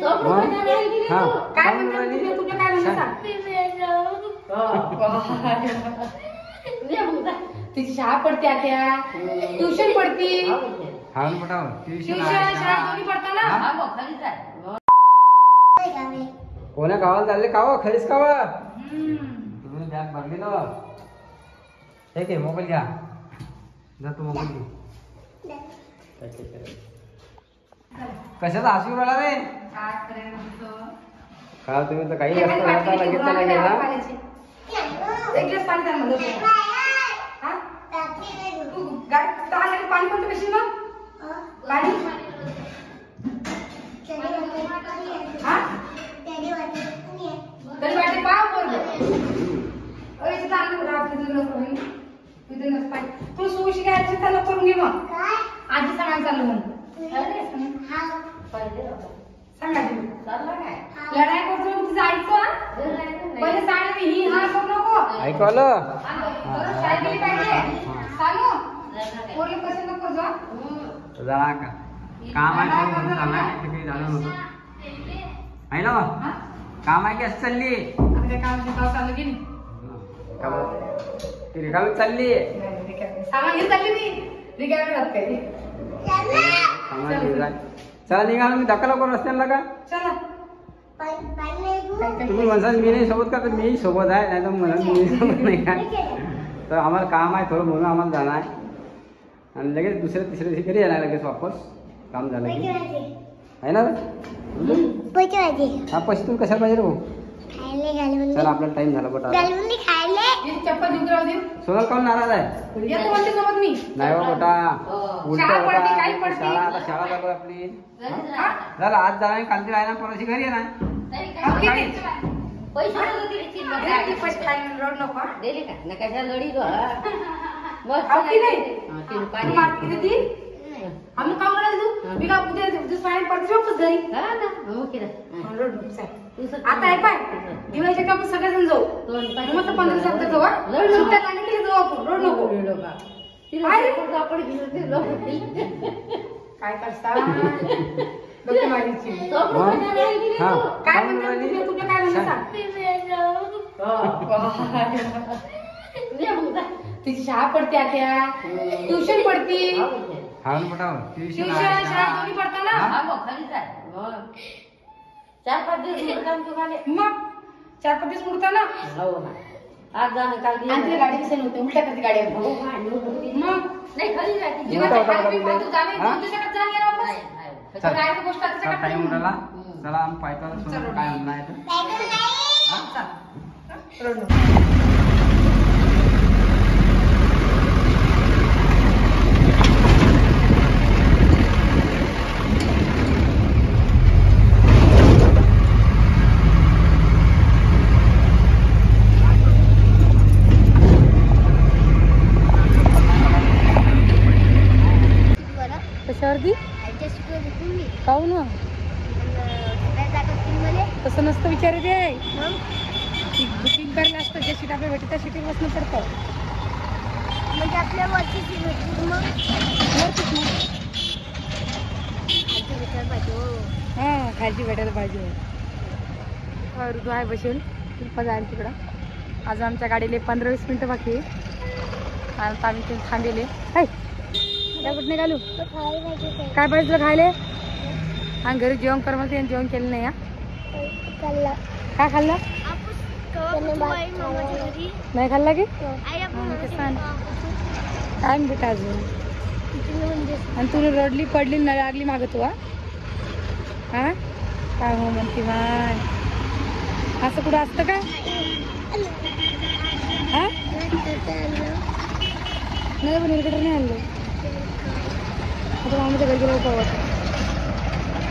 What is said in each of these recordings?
काय म्हणते तुझं काय म्हणते तिची शाळा पडते आता ट्युशन पडती ट्युशन शाळा दोन्ही पडता ना कोण्या गावाला चालले कावा खरीच कावा तुम्ही बॅग भरली ना ठीक आहे मोबाईल घ्या जा तू मोबाईल घे कशाचा हसू राहिला रे का तुम्ही तर काही जास्त राहता लगेच चला गेला एक ग्लास पाणी द्या मला हा तू गाडी तानाने पाणी पण कशी ना पाणी हा तरी वाटे पाव बोल अरे इथे चालू राहत तुझं नस पाणी तू सुशी घ्यायची त्याला करून घे मग काय आजी सांगायला चालू म्हणून सांगा तुम्ही लढाई करतो तुझं ऐकतो पहिले सांग मी ही हा करू नको ऐकवलं काय केली पाहिजे सांगू पोरले कसं नको जा का काम आहे म्हणून जाणार काही झालं नव्हतं आहे ना काम आहे की असं चालली आता काय काम चालू की नाही ती रिकामी चालली सामान घेऊन चालली मी रिकामी राहत काही चला निघाला मी धक्का लवकर रस्त्याला का चला तुम्ही म्हणसाल मी नाही सोबत का तर मी सोबत आहे नाही तर म्हणून मी सोबत नाही काय तर आम्हाला काम आहे थोडं म्हणून आम्हाला जाणं आहे आणि लगेच दुसऱ्या तिसऱ्या दिवशी घरी येणार लगेच वापस काम झालं की आहे ना हा पैसे तुम्ही कशाला पाहिजे भाऊ चला आपला टाइम झाला बट चप्पल देऊन राहू दे सोनल काऊन नाराज आहे येतो म्हणते सोबत मी नाही बा बेटा उलट शाळा आता शाळा चालू आपली झालं आज जाणार कालची राहणार परवाशी घरी येणार पैसे खायला रड नको दिली का ना कशा लढी गो आम्ही काम करायला तू मी का उद्या पाणी पडते वापस घरी आता आहे पाय दिवाळीच्या काम सगळेजण जाऊ मग 15 सप्ताह जाऊ सुट्ट्या काढली की जाऊ आपण रोड नको काय करता काय म्हणते तुझं काय म्हणते तिची शाळा पडते आता ट्युशन पडती ट्युशन शाळा दोन्ही पडता ना 4-5 दिवस मग 4-5 दिवस मुडता ना आज जाणं काल आणि गाडी कशी नव्हती उलट्या करते गाडी मग नाही खाली जाते जीवाच्या खाली बी तू जाणे तुझ्याकडे जाण गेला वापस काय गोष्ट त्याच्याकडे टाइम उडाला चला आम्ही पायथ्याला काय म्हणणं आहे कशावरती काऊ ना तसं नसतं विचार दे बुकिंग करायला असतं ज्या सीट आपल्याला भेटते त्या सीटीवर बसणं पडतं म्हणजे आपल्या वरची सीट भेटते मग हां खायची भेटायला पाहिजे ऋतू आहे बसेल जाईल तिकडं आज आमच्या गाडीला 15-20 मिनटं बाकी आहे आता आम्ही ते थांबेले हाय कुठे घालू काय पाहिजे तुला खायला आणि घरी जेवण कर मग जेवण केलं नाही काय खाल्लं नाही खाल्ला की काय बेटा अजून आणि तुला रडली पडली लागली माग तू हा काय हो म्हणते माय असं कुठं असतं का हा नाही पण हेलिकॉप्टर नाही आणलं आता मामाच्या घरी गेलो होतो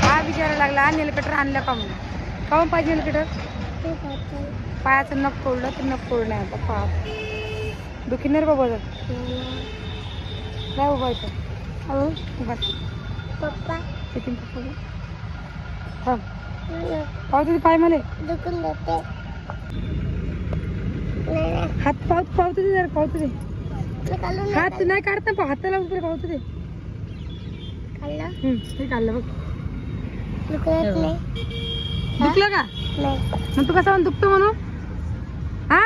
हा विचारायला लागला हेलिकॉप्टर आणलं का म्हणून का पाहिजे हेलिकॉप्टर पायाचं नख तोडलं तर नख तोडलं नाही आता पाप दुखी नाही रे बाबा नाही बाबा इथं अहो पप्पा येतील पप्पा थांब पाहू तुझे पाय मला दुखून जाते हात पावतो दे जरा पावतो दे हात नाही काढत ना हाताला वगैरे पावतो दे खाल्लं हे काढलं बघ दुखत नाही. दुखलं का? नाही. मग तू कसं म्हणून दुखतो म्हणून? हा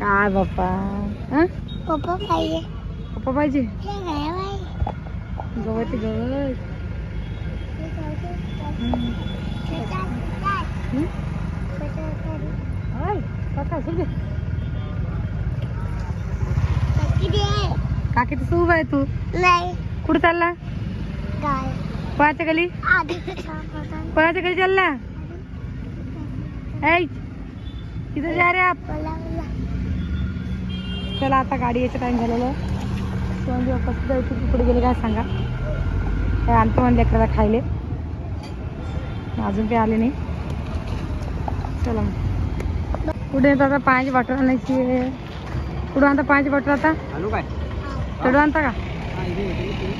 काय बाप्पा? हा पप्पा पाहिजे. पप्पा पाहिजे. हे काय बाई? गवत गवत. काकी तसं उभा आहे तू. नाही. कुठं चालला? गाय. कोणाच्या गली? आधी कोणाच्या गली चालला? ऐ किधर जा रे आप? चला आता गाडी यायचं टाइम झालेलं. म्हणजे कसं जायचं पुढे गेले काय सांगा. काय आणतो म्हणजे लेकराला खायले. अजून काही आले नाही. चला मग कुठे येतो आता? पाण्याची बॉटल आणायची आहे. कुठं आणता पाण्याची बॉटल आता? आणू काय? चढू आणता का?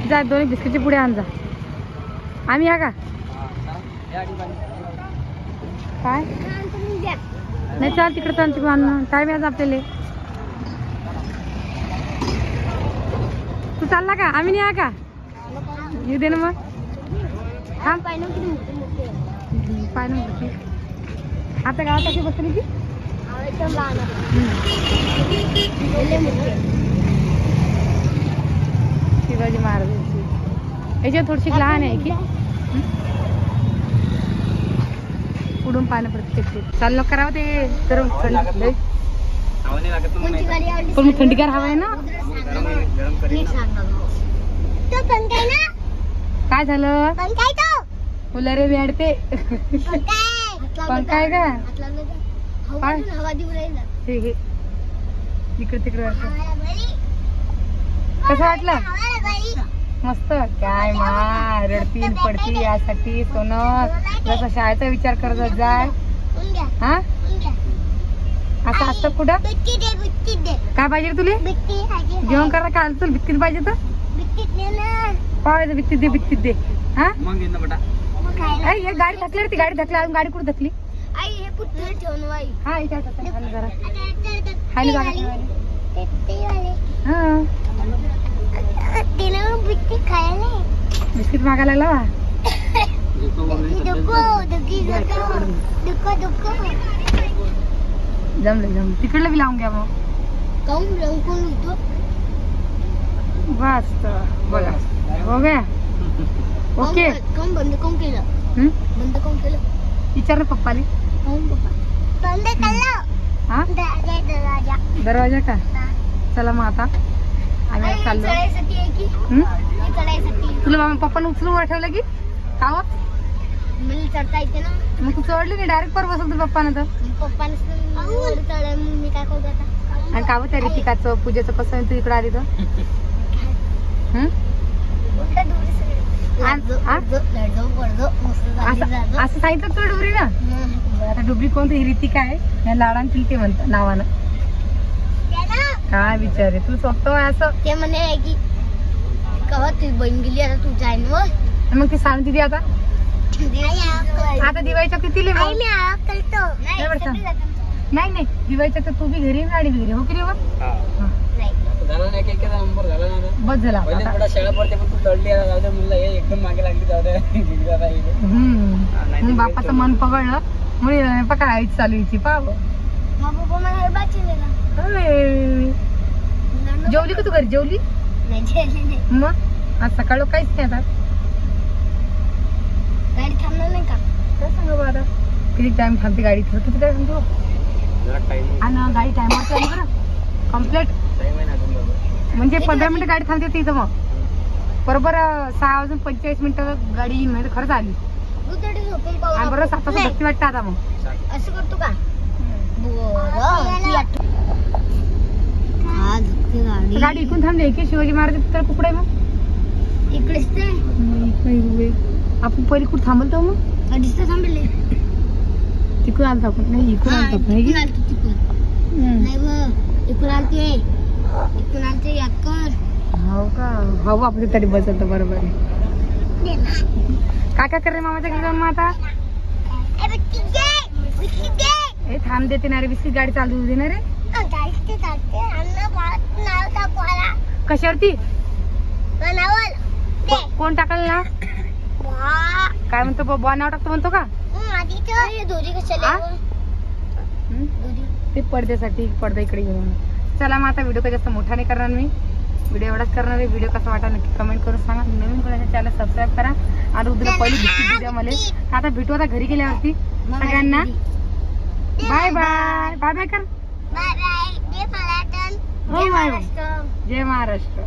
जा दोन्ही बिस्किटचे पुढे आण जा. आम्ही या का? काय नाही चाल तिकडे चाल तिकडे आणणं काय व्याज आपल्याला. तू चालला का? आम्ही नाही या का? येऊ दे ना मग. हा पाय नव्हती आता गावात कशी बसली की शिवाजी महाराजांची. याच्यात थोडीशी लहान आहे की पुढून पानं पडते. चालू करावं ते गरम थंडी. पण मग थंडीगार हवा आहे ना. काय झालं? फुलं रे भेटते. पण काय का इकडे तिकडे कसं वाटलं? मस्त. काय मा रडती पडती यासाठी सोनं जसं शाळेचा विचार करत जाय. हा असं असतं कुठं? काय पाहिजे तुला? जेवण करा का? तुला बिस्किट पाहिजे तर पाहिजे. बिस्किट दे बिस्किट दे. हा गाडी धकली रे. ती गाडी धकली. अजून गाडी कुठे धकली? हा इथे जरा खायला जागा. हा बिस्किट मागायला लागला. जमलं तिकडलं बी लावून घ्या मग. बस बोला हो गया. ओके बंद कोण केलं? बंद कोण केलं? विचार ना पप्पाले. बंद केलं. हा दरवाजा का? चला मग आता आम्ही चाललो. तुला पप्पाने उचलून वर ठेवलं की खाव मला चढता येते ना. मग तू चढली नाही डायरेक्ट पर बसल तू पप्पानं तर. पप्पाने मी काय करू आता? आणि काव त्या ऋतिकाचं पूजेचं कसं आहे तू इकडे आली तर? असं सांगितलं तुला डोरी ना. आता डुबरी कोणती ही ऋतिका आहे या लाडान ते म्हणतात नावानं. काय विचार आहे तू स्वतः असं. ते म्हणे की कवा तू बहीण गेली आता तू जाईन व मग ती सांगते ती आता आता दिवाळीच्या किती लिहिलं नाही नाही दिवाळीच्या तर तू बी घरी गाडी बी घरी हो की रे बा. बस झाला शाळा पडते पण तू चढली एकदम मागे लागली. मग बापाचं मन पकडलं म्हणून पका आईच चालू यायची पाव. जेवली का तू घरी? जेवली मग आज सकाळ काहीच नाही. आता गाडी थांबणार नाही का? काय सांगा बा आता किती टाइम थांबते गाडी? किती टाइम थांबतो? आणि गाडी टायमावर चालली बरं कम्प्लीट म्हणजे 15 मिनिटं गाडी थांबते तिथं. मग बरोबर 6:45 गाडी येईन म्हणजे खरंच आली. आणि बरोबर 7 वाजता भक्ती वाटतं आता. मग असं करतो का? गाडी इकडून थांबली की शिवाजी महाराज तर कुकडे मग इकडेच ते आपण पहिले कुठं थांबलतो मग अडीच तर थांबले. तिकडून आलतो आपण. नाही इकडून आलतो आपण. नाही मग इकडून आलते इकडून आलते याकर. हो का? हो आपली तरी बसत बरोबर आहे. काय काय कर रे मामाच्या घरी जाऊन मग आता? हे थांब देते ना रे बिस्किट. गाडी चालू दे ना रे. कशावरती? कोण टाकल ना? काय म्हणतो बुवा नाव टाकतो म्हणतो का दोरी कशाला आ? ते पडद्यासाठी पडदा इकडे घेऊन. चला मग आता व्हिडिओ काही जास्त मोठा नाही करणार मी. व्हिडिओ एवढाच करणार आहे. व्हिडिओ कसा वाटला नक्की कमेंट करून सांगा. नवीन कोणाच्या चॅनल सबस्क्राईब करा. आणि उद्या पहिली बिस्किट द्या मला. आता भेटू आता घरी गेल्यावरती सगळ्यांना. Bye bye. बाय बाय कर. Bye bye. जय महाराष्ट्र. जय महाराष्ट्र.